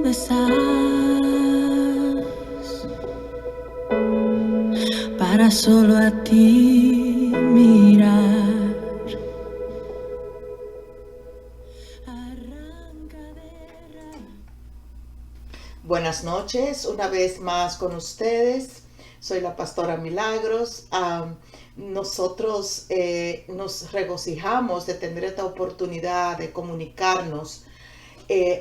estás para solo a ti mirar. Buenas noches, una vez más con ustedes. Soy la pastora Milagros. Nosotros nos regocijamos de tener esta oportunidad de comunicarnos,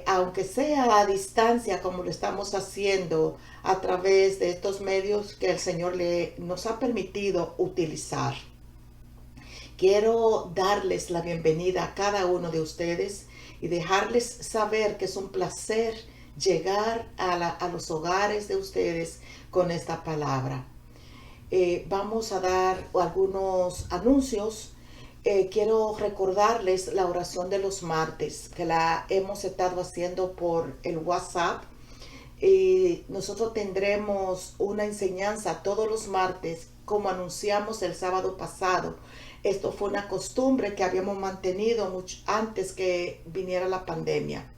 aunque sea a distancia, como lo estamos haciendo a través de estos medios que el Señor nos ha permitido utilizar. Quiero darles la bienvenida a cada uno de ustedes y dejarles saber que es un placer llegar a los hogares de ustedes con esta palabra. Vamos a dar algunos anuncios. Quiero recordarles la oración de los martes, que la hemos estado haciendo por el WhatsApp. Nosotros tendremos una enseñanza todos los martes, como anunciamos el sábado pasado. Esto fue una costumbre que habíamos mantenido mucho antes que viniera la pandemia.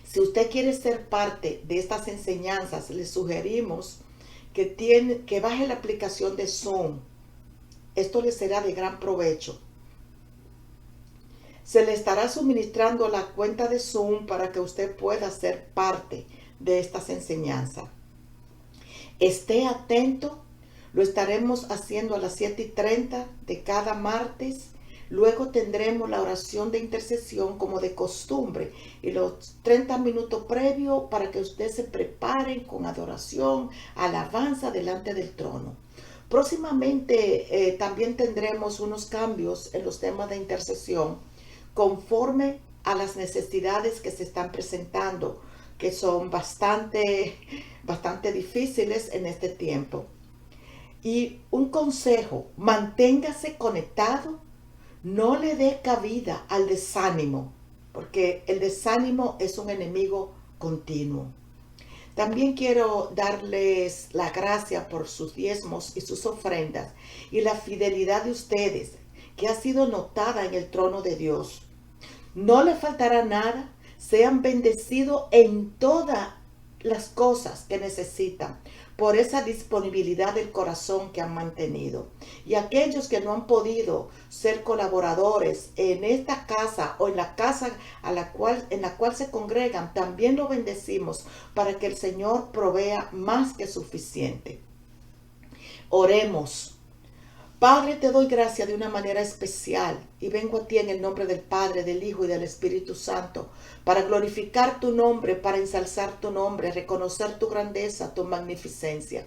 Si usted quiere ser parte de estas enseñanzas, le sugerimos que baje la aplicación de Zoom. Esto le será de gran provecho. Se le estará suministrando la cuenta de Zoom para que usted pueda ser parte de estas enseñanzas. Esté atento, lo estaremos haciendo a las 7:30 de cada martes. Luego tendremos la oración de intercesión como de costumbre y los 30 minutos previos para que usted se prepare con adoración, alabanza delante del trono. Próximamente también tendremos unos cambios en los temas de intercesión conforme a las necesidades que se están presentando, que son bastante difíciles en este tiempo. Y un consejo: manténgase conectado. No le dé cabida al desánimo, porque el desánimo es un enemigo continuo. También quiero darles la gracia por sus diezmos y sus ofrendas y la fidelidad de ustedes, que ha sido notada en el trono de Dios. No le faltará nada. Sean bendecidos en todas las cosas que necesitan por esa disponibilidad del corazón que han mantenido. Y aquellos que no han podido ser colaboradores en esta casa o en la casa en la cual se congregan, también lo bendecimos para que el Señor provea más que suficiente. Oremos. Padre, te doy gracias de una manera especial y vengo a ti en el nombre del Padre, del Hijo y del Espíritu Santo para glorificar tu nombre, para ensalzar tu nombre, reconocer tu grandeza, tu magnificencia.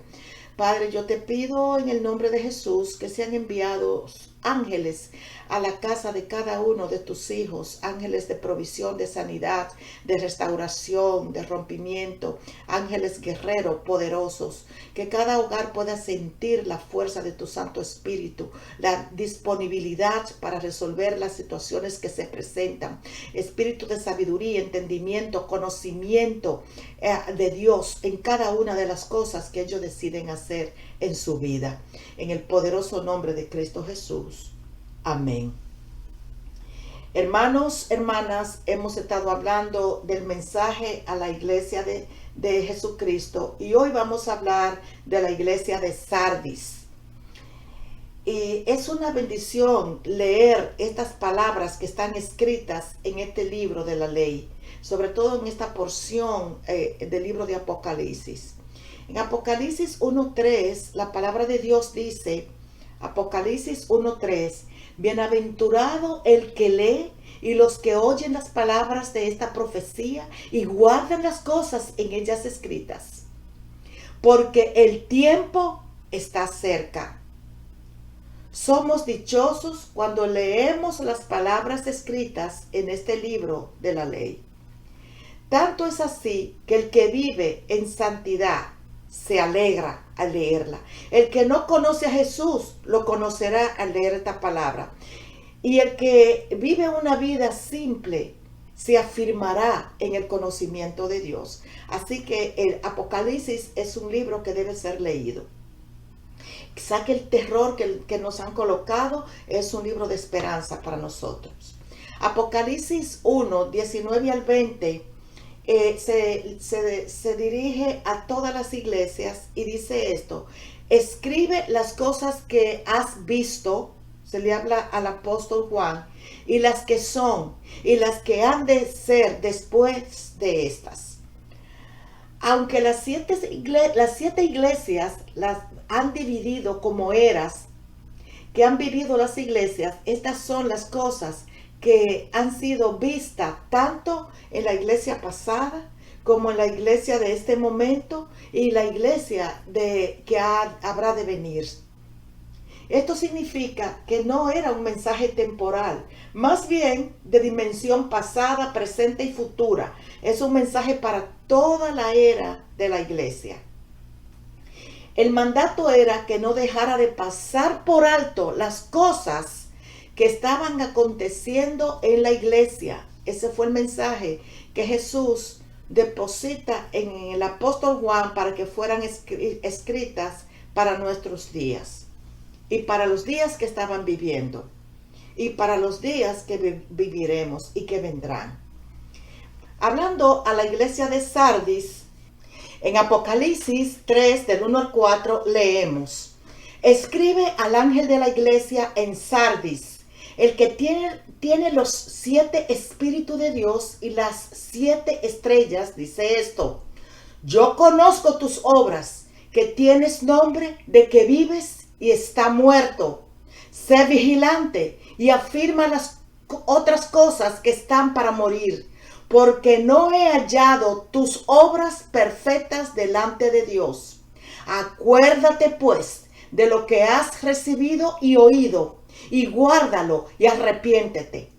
Padre, yo te pido en el nombre de Jesús que sean enviados ángeles a la casa de cada uno de tus hijos, ángeles de provisión, de sanidad, de restauración, de rompimiento, ángeles guerreros poderosos, que cada hogar pueda sentir la fuerza de tu Santo Espíritu, la disponibilidad para resolver las situaciones que se presentan, espíritu de sabiduría, entendimiento, conocimiento de Dios en cada una de las cosas que ellos deciden hacer en su vida. En el poderoso nombre de Cristo Jesús. Amén. Hermanos, hermanas, hemos estado hablando del mensaje a la iglesia de Jesucristo y hoy vamos a hablar de la iglesia de Sardis. Y es una bendición leer estas palabras que están escritas en este libro de la ley, sobre todo en esta porción del libro de Apocalipsis. En Apocalipsis 1:3, la palabra de Dios dice, Apocalipsis 1:3, bienaventurado el que lee y los que oyen las palabras de esta profecía y guardan las cosas en ellas escritas, porque el tiempo está cerca. Somos dichosos cuando leemos las palabras escritas en este libro de la ley. Tanto es así que el que vive en santidad se alegra al leerla. El que no conoce a Jesús lo conocerá al leer esta palabra. Y el que vive una vida simple se afirmará en el conocimiento de Dios. Así que el Apocalipsis es un libro que debe ser leído. Quizá que el terror que nos han colocado es un libro de esperanza para nosotros. Apocalipsis 1, 19 al 20 se dirige a todas las iglesias y dice esto: escribe las cosas que has visto, se le habla al apóstol Juan, y las que son, y las que han de ser después de estas. Aunque las siete iglesias las han dividido como eras que han vivido las iglesias, estas son las cosas que han sido vistas tanto en la iglesia pasada como en la iglesia de este momento y la iglesia que habrá de venir. Esto significa que no era un mensaje temporal, más bien de dimensión pasada, presente y futura. Es un mensaje para toda la era de la iglesia. El mandato era que no dejara de pasar por alto las cosas que estaban aconteciendo en la iglesia. Ese fue el mensaje que Jesús deposita en el apóstol Juan para que fueran escritas para nuestros días y para los días que estaban viviendo y para los días que viviremos y que vendrán. Hablando a la iglesia de Sardis, en Apocalipsis 3, del 1 al 4, leemos: escribe al ángel de la iglesia en Sardis, el que tiene los 7 espíritus de Dios y las 7 estrellas, dice esto: yo conozco tus obras, que tienes nombre de que vives y está muerto. Sé vigilante y afirma las otras cosas que están para morir, porque no he hallado tus obras perfectas delante de Dios. Acuérdate pues de lo que has recibido y oído, y guárdalo y arrepiéntete.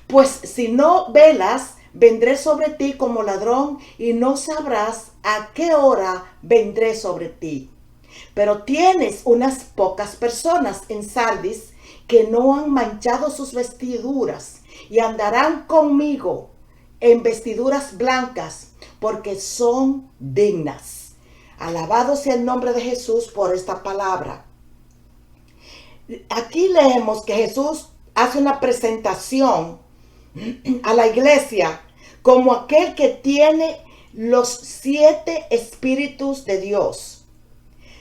Pues si no velas, vendré sobre ti como ladrón, y no sabrás a qué hora vendré sobre ti. Pero tienes unas pocas personas en Sardis que no han manchado sus vestiduras, y andarán conmigo en vestiduras blancas, porque son dignas. Alabado sea el nombre de Jesús por esta palabra. Aquí leemos que Jesús hace una presentación a la iglesia como aquel que tiene los 7 espíritus de Dios.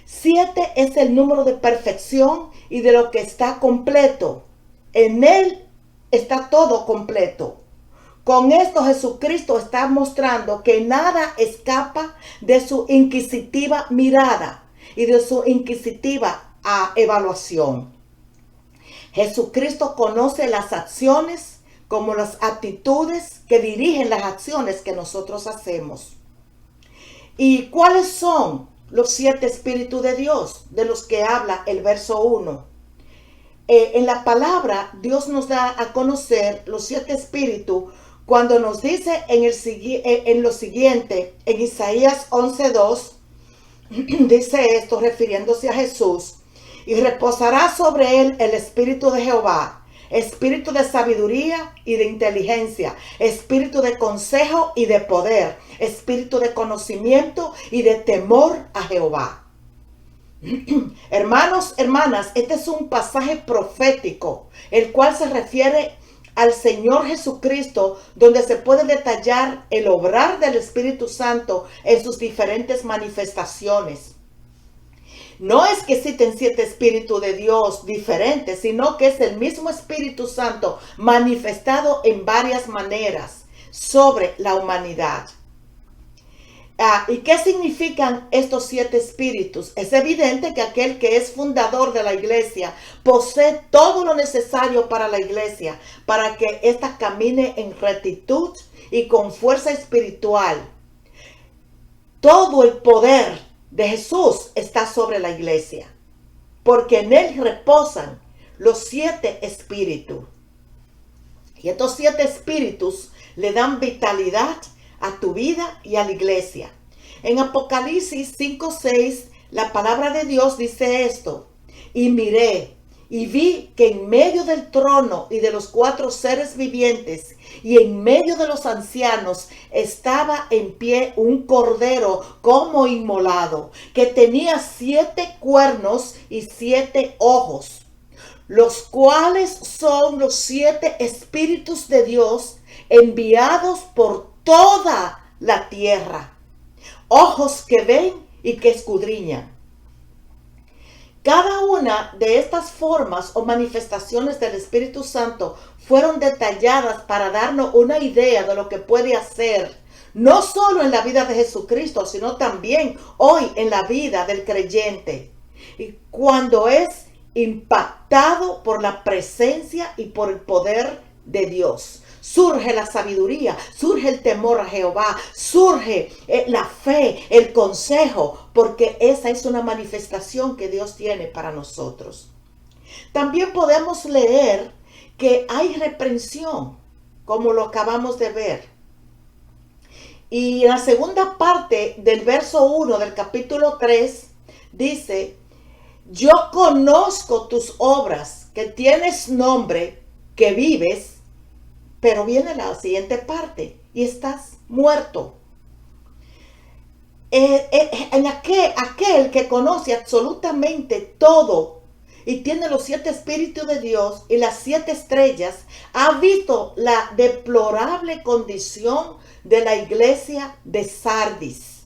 7 es el número de perfección y de lo que está completo. En Él está todo completo. Con esto Jesucristo está mostrando que nada escapa de su inquisitiva mirada y de su inquisitiva evaluación. Jesucristo conoce las acciones como las actitudes que dirigen las acciones que nosotros hacemos. ¿Y cuáles son los 7 espíritus de Dios de los que habla el verso 1? En la palabra Dios nos da a conocer los 7 espíritus cuando nos dice en lo siguiente, en Isaías 11:2, dice esto refiriéndose a Jesús: y reposará sobre él el espíritu de Jehová, espíritu de sabiduría y de inteligencia, espíritu de consejo y de poder, espíritu de conocimiento y de temor a Jehová. Hermanos, hermanas, este es un pasaje profético, el cual se refiere al Señor Jesucristo, donde se puede detallar el obrar del Espíritu Santo en sus diferentes manifestaciones. No es que existen 7 espíritus de Dios diferentes, sino que es el mismo Espíritu Santo manifestado en varias maneras sobre la humanidad. ¿Y qué significan estos 7 espíritus? Es evidente que aquel que es fundador de la iglesia posee todo lo necesario para la iglesia, para que ésta camine en rectitud y con fuerza espiritual. Todo el poder de Jesús está sobre la iglesia, porque en él reposan los 7 espíritus. Y estos 7 espíritus le dan vitalidad a tu vida y a la iglesia. En Apocalipsis 5:6, la palabra de Dios dice esto: y miré y vi que en medio del trono y de los 4 seres vivientes y en medio de los ancianos estaba en pie un cordero como inmolado, que tenía 7 cuernos y 7 ojos, los cuales son los 7 espíritus de Dios enviados por toda la tierra, ojos que ven y que escudriñan. Cada una de estas formas o manifestaciones del Espíritu Santo fueron detalladas para darnos una idea de lo que puede hacer, no solo en la vida de Jesucristo, sino también hoy en la vida del creyente. Y cuando es impactado por la presencia y por el poder de Dios, surge la sabiduría, surge el temor a Jehová, surge la fe, el consejo, porque esa es una manifestación que Dios tiene para nosotros. También podemos leer que hay reprensión, como lo acabamos de ver. Y en la segunda parte del verso 1 del capítulo 3 dice: yo conozco tus obras, que tienes nombre, que vives, pero viene la siguiente parte, y estás muerto. En aquel que conoce absolutamente todo y tiene los 7 espíritus de Dios y las 7 estrellas, ha visto la deplorable condición de la iglesia de Sardis.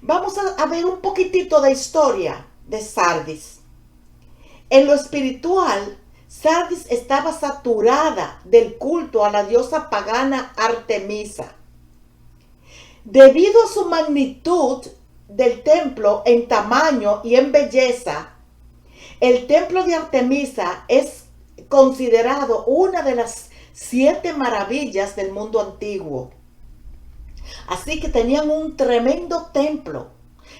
Vamos a ver un poquitito de historia de Sardis. En lo espiritual, Sardis estaba saturada del culto a la diosa pagana Artemisa. Debido a su magnitud del templo en tamaño y en belleza, el templo de Artemisa es considerado una de las 7 maravillas del mundo antiguo. Así que tenían un tremendo templo.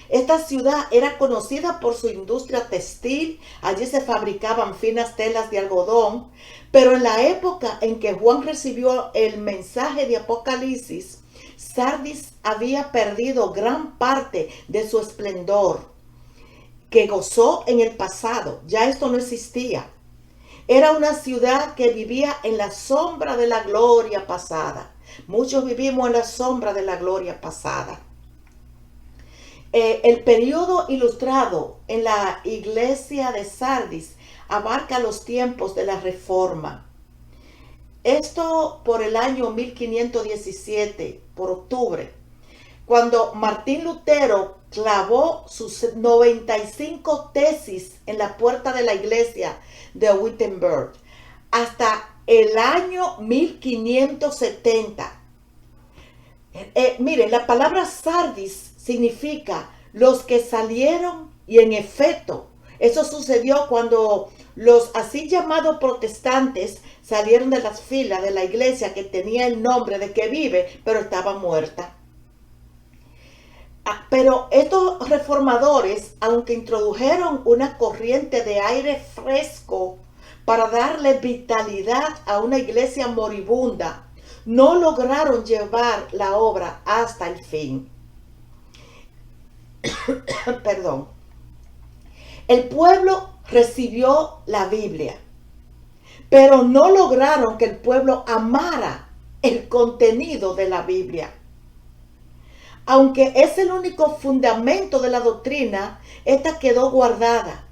Esta ciudad era conocida por su industria textil. Allí se fabricaban finas telas de algodón. Pero en la época en que Juan recibió el mensaje de Apocalipsis, Sardis había perdido gran parte de su esplendor que gozó en el pasado. Ya esto no existía. Era una ciudad que vivía en la sombra de la gloria pasada. Muchos vivimos en la sombra de la gloria pasada. El periodo ilustrado en la iglesia de Sardis abarca los tiempos de la Reforma. Esto por el año 1517, por octubre, cuando Martín Lutero clavó sus 95 tesis en la puerta de la iglesia de Wittenberg, hasta el año 1570. Miren, la palabra Sardis significa los que salieron, y en efecto, eso sucedió cuando los así llamados protestantes salieron de las filas de la iglesia que tenía el nombre de que vive, pero estaba muerta. Pero estos reformadores, aunque introdujeron una corriente de aire fresco para darle vitalidad a una iglesia moribunda, no lograron llevar la obra hasta el fin. Perdón. El pueblo recibió la Biblia, pero no lograron que el pueblo amara el contenido de la Biblia. Aunque es el único fundamento de la doctrina, esta quedó guardada.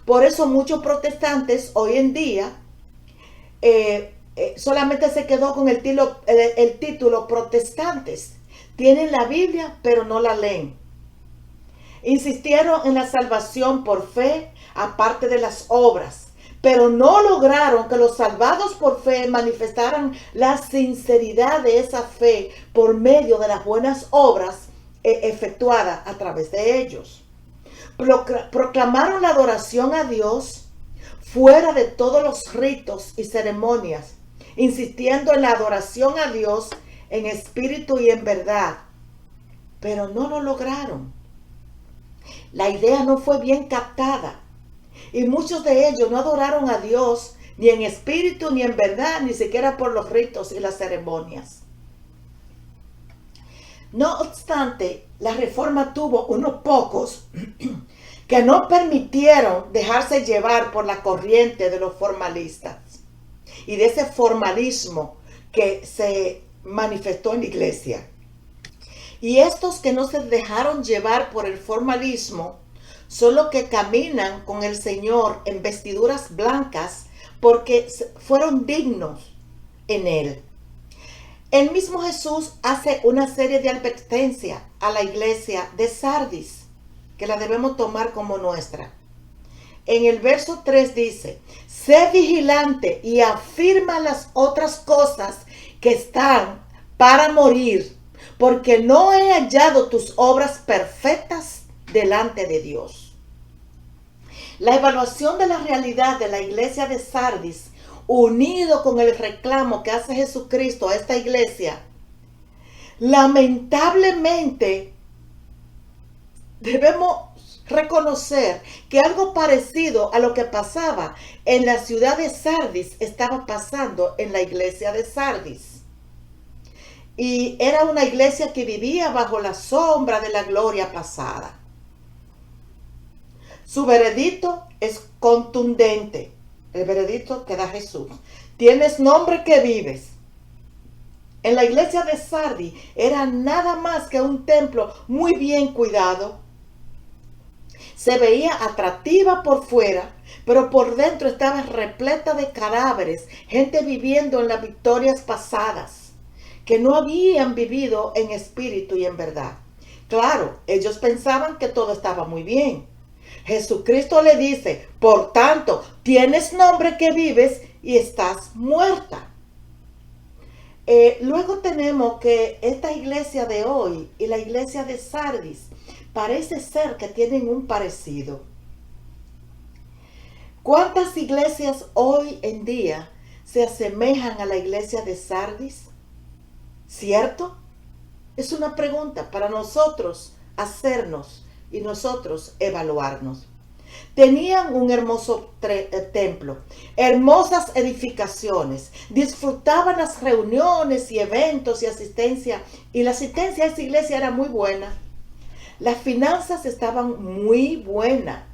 Por eso muchos protestantes hoy en día solamente se quedó con el título protestantes. Tienen la Biblia, pero no la leen. Insistieron en la salvación por fe, aparte de las obras, pero no lograron que los salvados por fe manifestaran la sinceridad de esa fe por medio de las buenas obras efectuadas a través de ellos. Proclamaron la adoración a Dios fuera de todos los ritos y ceremonias, insistiendo en la adoración a Dios en espíritu y en verdad, pero no lo lograron. La idea no fue bien captada y muchos de ellos no adoraron a Dios ni en espíritu ni en verdad, ni siquiera por los ritos y las ceremonias. No obstante, la Reforma tuvo unos pocos que no permitieron dejarse llevar por la corriente de los formalistas y de ese formalismo que se manifestó en la iglesia. Y estos que no se dejaron llevar por el formalismo son los que caminan con el Señor en vestiduras blancas porque fueron dignos en Él. El mismo Jesús hace una serie de advertencias a la iglesia de Sardis, que la debemos tomar como nuestra. En el verso 3 dice, sé vigilante y afirma las otras cosas que están para morir, porque no he hallado tus obras perfectas delante de Dios. La evaluación de la realidad de la iglesia de Sardis, unido con el reclamo que hace Jesucristo a esta iglesia, lamentablemente debemos reconocer que algo parecido a lo que pasaba en la ciudad de Sardis estaba pasando en la iglesia de Sardis. Y era una iglesia que vivía bajo la sombra de la gloria pasada. Su veredicto es contundente. El veredicto que da Jesús. Tienes nombre que vives. En la iglesia de Sardis era nada más que un templo muy bien cuidado. Se veía atractiva por fuera, pero por dentro estaba repleta de cadáveres, gente viviendo en las victorias pasadas, que no habían vivido en espíritu y en verdad. Claro, ellos pensaban que todo estaba muy bien. Jesucristo le dice, por tanto, tienes nombre que vives y estás muerta. Luego tenemos que esta iglesia de hoy y la iglesia de Sardis parece ser que tienen un parecido. ¿Cuántas iglesias hoy en día se asemejan a la iglesia de Sardis? ¿Cierto? Es una pregunta para nosotros hacernos y nosotros evaluarnos. Tenían un hermoso templo, hermosas edificaciones, disfrutaban las reuniones y eventos y asistencia, y la asistencia a esa iglesia era muy buena. Las finanzas estaban muy buenas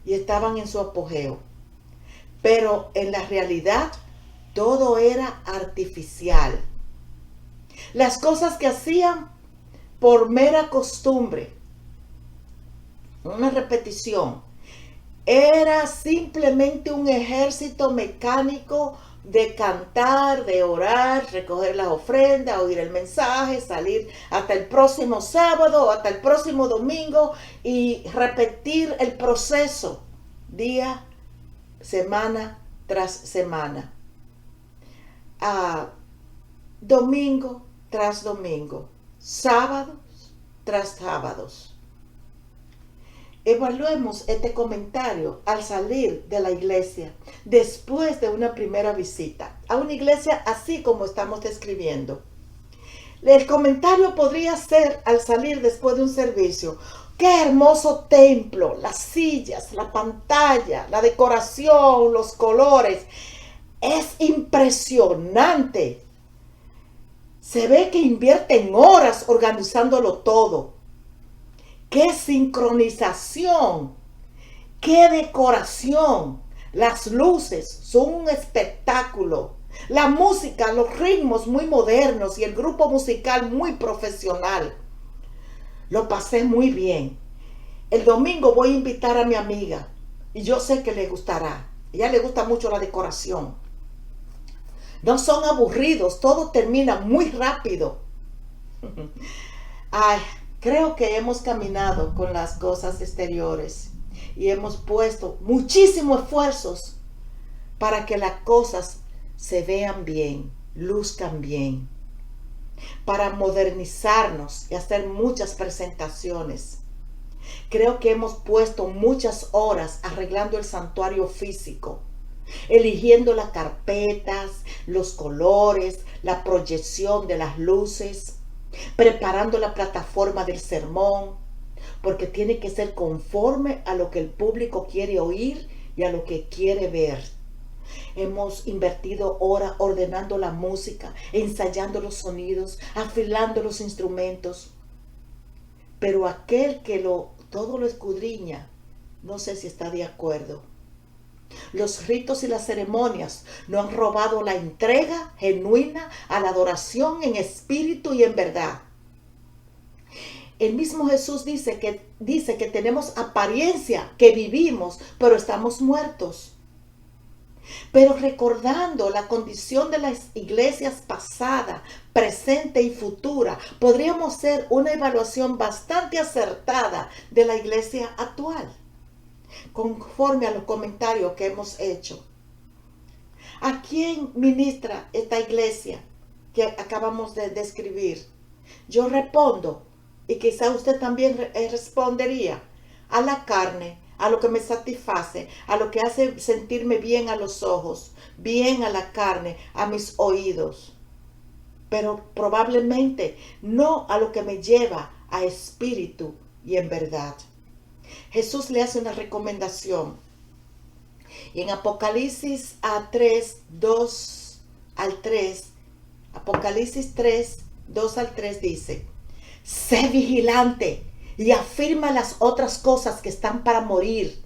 y estaban en su apogeo, pero en la realidad todo era artificial. Las cosas que hacían por mera costumbre, una repetición, era simplemente un ejército mecánico de cantar, de orar, recoger las ofrendas, oír el mensaje, salir hasta el próximo sábado o hasta el próximo domingo y repetir el proceso día, semana tras semana. Domingo tras domingo, sábados tras sábados. Evaluemos este comentario al salir de la iglesia después de una primera visita a una iglesia así como estamos describiendo. El comentario podría ser al salir después de un servicio: qué hermoso templo, las sillas, la pantalla, la decoración, los colores. Es impresionante. Se ve que invierten horas organizándolo todo. ¡Qué sincronización! ¡Qué decoración! Las luces son un espectáculo. La música, los ritmos muy modernos y el grupo musical muy profesional. Lo pasé muy bien. El domingo voy a invitar a mi amiga y yo sé que le gustará. A ella le gusta mucho la decoración. No son aburridos, todo termina muy rápido. Ay, creo que hemos caminado con las cosas exteriores y hemos puesto muchísimos esfuerzos para que las cosas se vean bien, luzcan bien, para modernizarnos y hacer muchas presentaciones. Creo que hemos puesto muchas horas arreglando el santuario físico, eligiendo las carpetas, los colores, la proyección de las luces, preparando la plataforma del sermón, porque tiene que ser conforme a lo que el público quiere oír y a lo que quiere ver. Hemos invertido horas ordenando la música, ensayando los sonidos, afilando los instrumentos. Pero aquel que todo lo escudriña, no sé si está de acuerdo. Los ritos y las ceremonias no han robado la entrega genuina a la adoración en espíritu y en verdad. El mismo Jesús dice que tenemos apariencia, que vivimos, pero estamos muertos. Pero recordando la condición de las iglesias pasada, presente y futura, podríamos hacer una evaluación bastante acertada de la iglesia actual, conforme a los comentarios que hemos hecho. ¿A quién ministra esta iglesia que acabamos de describir? Yo respondo, y quizá usted también respondería, a la carne, a lo que me satisface, a lo que hace sentirme bien a los ojos, bien a la carne, a mis oídos. Pero probablemente no a lo que me lleva a espíritu y en verdad. Jesús le hace una recomendación. Y en Apocalipsis 3, 2 al 3, Apocalipsis 3, 2 al 3 dice: sé vigilante y afirma las otras cosas que están para morir,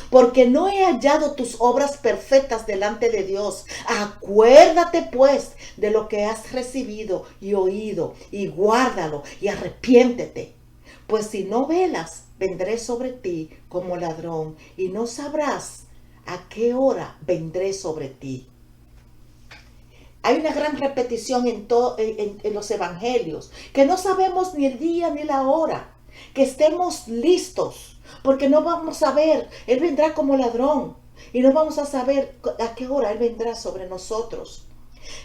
porque no he hallado tus obras perfectas delante de Dios. Acuérdate pues de lo que has recibido y oído, y guárdalo y arrepiéntete. Pues si no velas, vendré sobre ti como ladrón, y no sabrás a qué hora vendré sobre ti. Hay una gran repetición en los evangelios, que no sabemos ni el día ni la hora, que estemos listos, porque no vamos a ver, Él vendrá como ladrón, y no vamos a saber a qué hora Él vendrá sobre nosotros.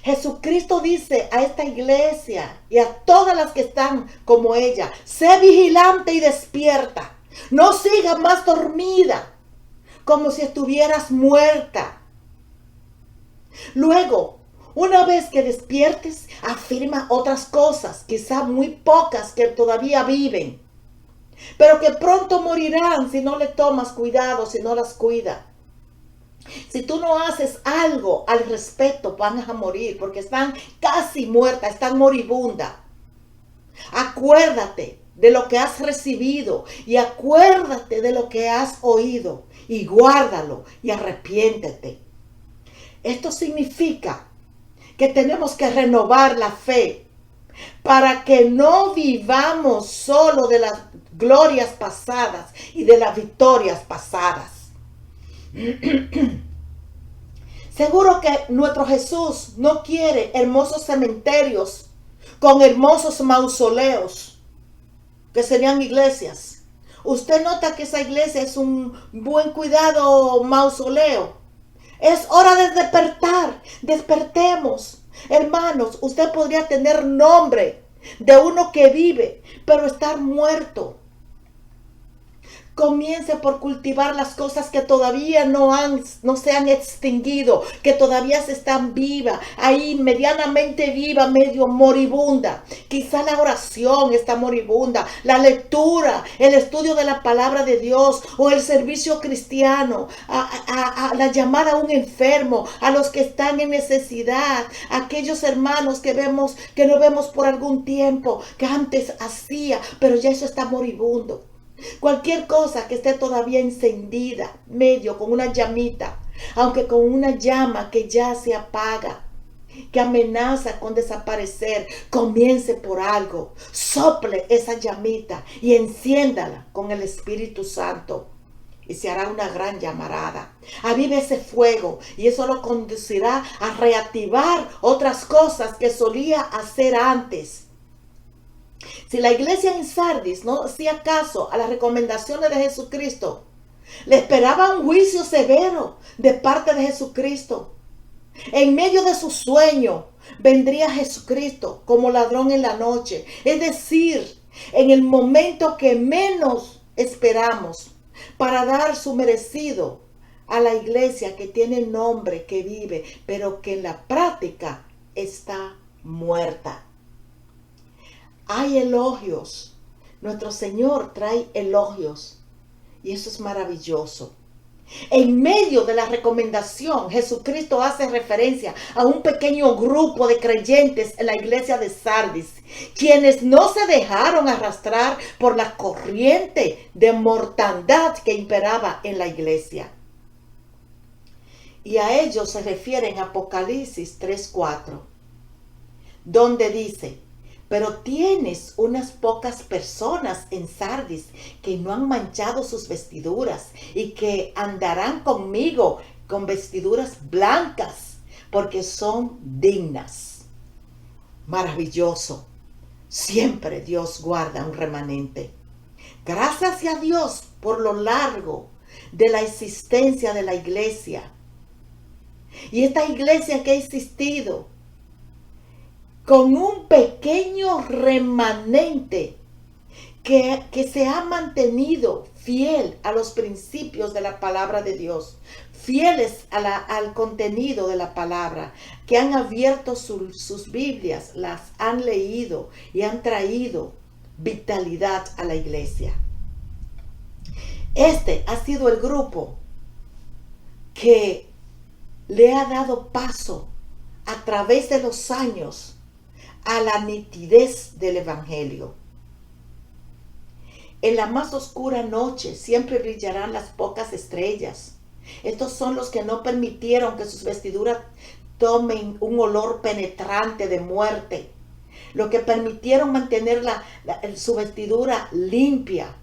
Jesucristo dice a esta iglesia y a todas las que están como ella: sé vigilante y despierta, no sigas más dormida, como si estuvieras muerta. Luego, una vez que despiertes, afirma otras cosas, quizá muy pocas, que todavía viven, pero que pronto morirán si no le tomas cuidado, si no las cuidas. Si tú no haces algo al respecto, van a morir, porque están casi muertas, están moribundas. Acuérdate de lo que has recibido y acuérdate de lo que has oído, y guárdalo y arrepiéntete. Esto significa que tenemos que renovar la fe para que no vivamos solo de las glorias pasadas y de las victorias pasadas. Seguro que nuestro Jesús no quiere hermosos cementerios con hermosos mausoleos, que serían iglesias. Usted nota que esa iglesia es un buen cuidado mausoleo. Es hora de despertar. Despertemos. Hermanos, usted podría tener nombre de uno que vive, pero estar muerto. Comience por cultivar las cosas que todavía no se han extinguido, que todavía se están vivas, ahí medianamente viva, medio moribunda. Quizá la oración está moribunda, la lectura, el estudio de la palabra de Dios, o el servicio cristiano, a la llamada a un enfermo, a los que están en necesidad, a aquellos hermanos que no vemos por algún tiempo, que antes hacía, pero ya eso está moribundo. Cualquier cosa que esté todavía encendida, medio con una llamita, aunque con una llama que ya se apaga, que amenaza con desaparecer, comience por algo, sople esa llamita y enciéndala con el Espíritu Santo, y se hará una gran llamarada. Avive ese fuego, y eso lo conducirá a reactivar otras cosas que solía hacer antes. Si la iglesia en Sardis no hacía caso a las recomendaciones de Jesucristo, le esperaba un juicio severo de parte de Jesucristo. En medio de su sueño vendría Jesucristo como ladrón en la noche, es decir, en el momento que menos esperamos, para dar su merecido a la iglesia que tiene nombre, que vive, pero que en la práctica está muerta. Hay elogios. Nuestro Señor trae elogios. Y eso es maravilloso. En medio de la recomendación, Jesucristo hace referencia a un pequeño grupo de creyentes en la iglesia de Sardis, quienes no se dejaron arrastrar por la corriente de mortandad que imperaba en la iglesia. Y a ellos se refiere en Apocalipsis 3:4, donde dice: pero tienes unas pocas personas en Sardis que no han manchado sus vestiduras y que andarán conmigo con vestiduras blancas, porque son dignas. Maravilloso. Siempre Dios guarda un remanente. Gracias a Dios por lo largo de la existencia de la iglesia. Y esta iglesia que ha existido con un pequeño remanente que se ha mantenido fiel a los principios de la palabra de Dios, fieles al contenido de la palabra, que han abierto sus Biblias, las han leído y han traído vitalidad a la iglesia. Este ha sido el grupo que le ha dado paso a través de los años a la nitidez del evangelio. En la más oscura noche siempre brillarán las pocas estrellas. Estos son los que no permitieron que sus vestiduras tomen un olor penetrante de muerte. Los que permitieron mantener su vestidura limpia.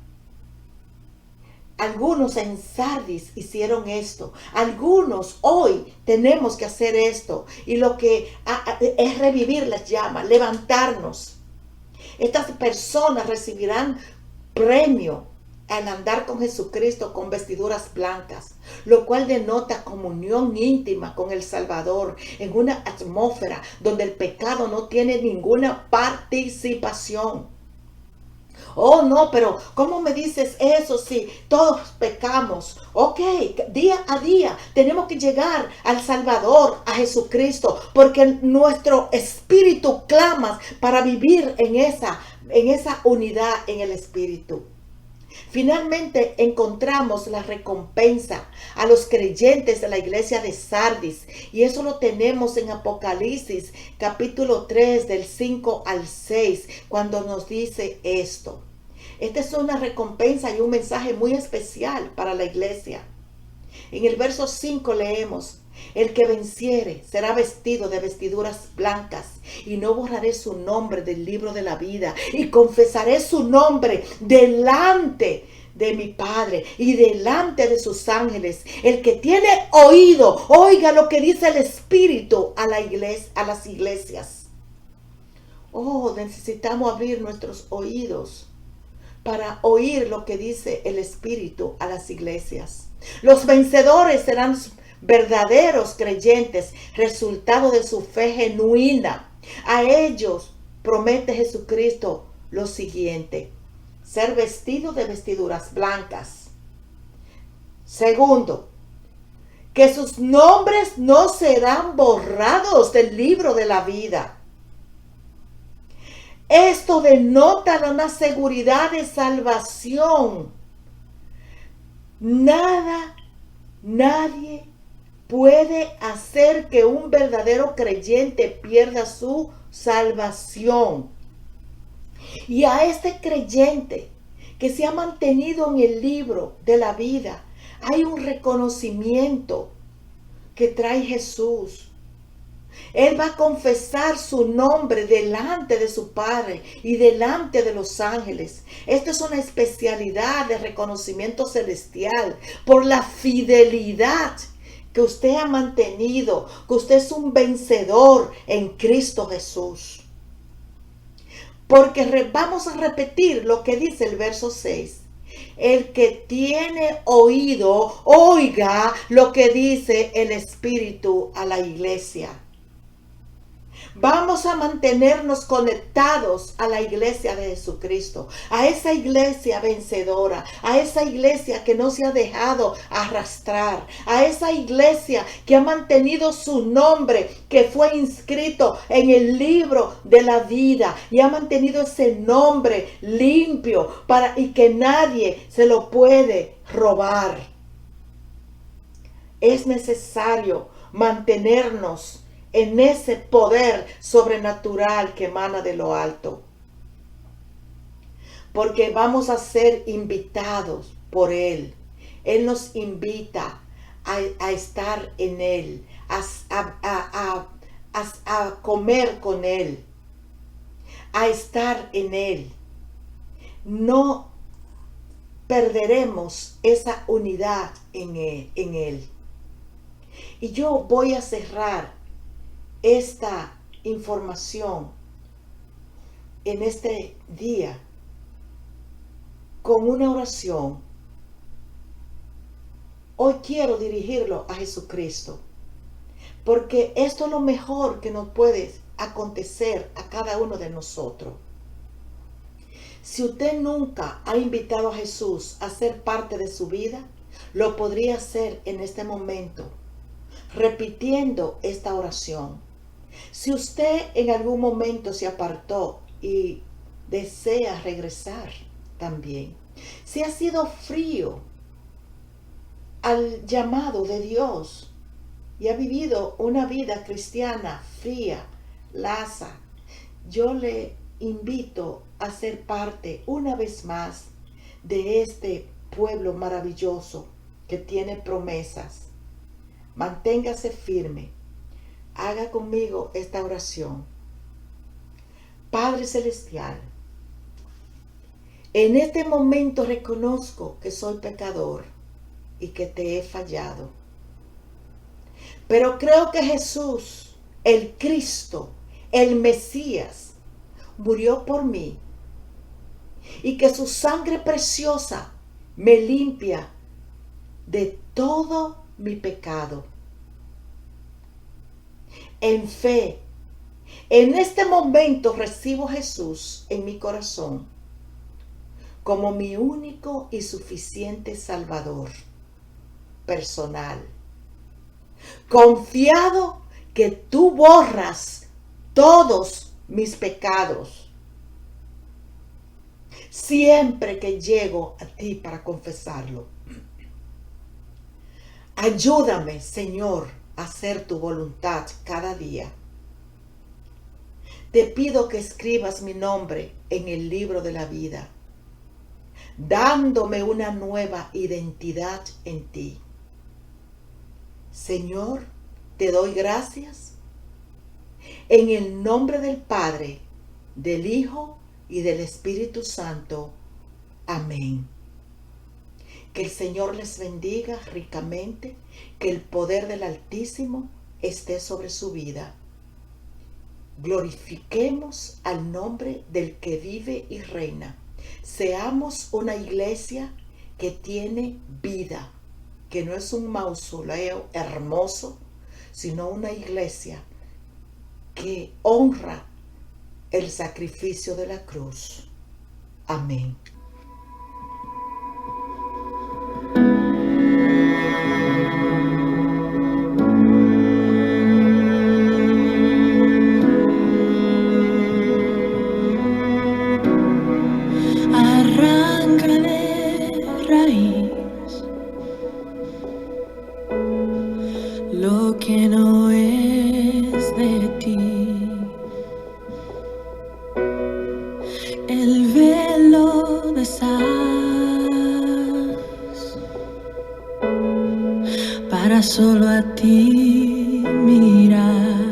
Algunos en Sardis hicieron esto. Algunos hoy tenemos que hacer esto. Y lo que es revivir las llamas, levantarnos. Estas personas recibirán premio al andar con Jesucristo con vestiduras blancas, lo cual denota comunión íntima con el Salvador en una atmósfera donde el pecado no tiene ninguna participación. Oh, no, pero ¿cómo me dices eso si todos pecamos? Ok, día a día tenemos que llegar al Salvador, a Jesucristo, porque nuestro espíritu clama para vivir en esa unidad en el espíritu. Finalmente encontramos la recompensa a los creyentes de la iglesia de Sardis, y eso lo tenemos en Apocalipsis capítulo 3 del 5 al 6, cuando nos dice esto. Esta es una recompensa y un mensaje muy especial para la iglesia. En el verso 5 leemos: el que venciere será vestido de vestiduras blancas, y no borraré su nombre del libro de la vida, y confesaré su nombre delante de mi Padre y delante de sus ángeles. El que tiene oído, oiga lo que dice el Espíritu a las iglesias. Oh, necesitamos abrir nuestros oídos para oír lo que dice el Espíritu a las iglesias. Los vencedores serán verdaderos creyentes, resultado de su fe genuina. A ellos promete Jesucristo lo siguiente: ser vestido de vestiduras blancas. Segundo, que sus nombres no serán borrados del libro de la vida. Esto denota una seguridad de salvación. Nadie puede hacer que un verdadero creyente pierda su salvación. Y a este creyente que se ha mantenido en el libro de la vida, hay un reconocimiento que trae Jesús. Él va a confesar su nombre delante de su Padre y delante de los ángeles. Esto es una especialidad de reconocimiento celestial por la fidelidad que usted ha mantenido, que usted es un vencedor en Cristo Jesús. Porque vamos a repetir lo que dice el verso 6. El que tiene oído, oiga lo que dice el Espíritu a la iglesia. Vamos a mantenernos conectados a la iglesia de Jesucristo, a esa iglesia vencedora, a esa iglesia que no se ha dejado arrastrar, a esa iglesia que ha mantenido su nombre, que fue inscrito en el libro de la vida y ha mantenido ese nombre limpio y que nadie se lo puede robar. Es necesario mantenernos en ese poder sobrenatural que emana de lo alto. Porque vamos a ser invitados por Él. Él nos invita a estar en Él, a comer con Él, a estar en Él. No perderemos esa unidad en Él. Y yo voy a cerrar esta información en este día con una oración. Hoy quiero dirigirlo a Jesucristo, porque esto es lo mejor que nos puede acontecer a cada uno de nosotros. Si usted nunca ha invitado a Jesús a ser parte de su vida, lo podría hacer en este momento, repitiendo esta oración. Si usted en algún momento se apartó y desea regresar también, si ha sido frío al llamado de Dios y ha vivido una vida cristiana fría, lasa, yo le invito a ser parte una vez más de este pueblo maravilloso que tiene promesas. Manténgase firme. Haga conmigo esta oración. Padre Celestial, en este momento reconozco que soy pecador y que te he fallado. Pero creo que Jesús, el Cristo, el Mesías, murió por mí y que su sangre preciosa me limpia de todo mi pecado. En fe, en este momento recibo a Jesús en mi corazón como mi único y suficiente Salvador personal, confiado que tú borras todos mis pecados siempre que llego a ti para confesarlo. Ayúdame, Señor, a hacer tu voluntad cada día. Te pido que escribas mi nombre en el libro de la vida, dándome una nueva identidad en ti. Señor, te doy gracias en el nombre del Padre, del Hijo y del Espíritu Santo. Amén. Que el Señor les bendiga ricamente, que el poder del Altísimo esté sobre su vida. Glorifiquemos al nombre del que vive y reina. Seamos una iglesia que tiene vida, que no es un mausoleo hermoso, sino una iglesia que honra el sacrificio de la cruz. Amén. Arranca de raíz lo que no es de ti. El velo de sal para solo a ti mirar.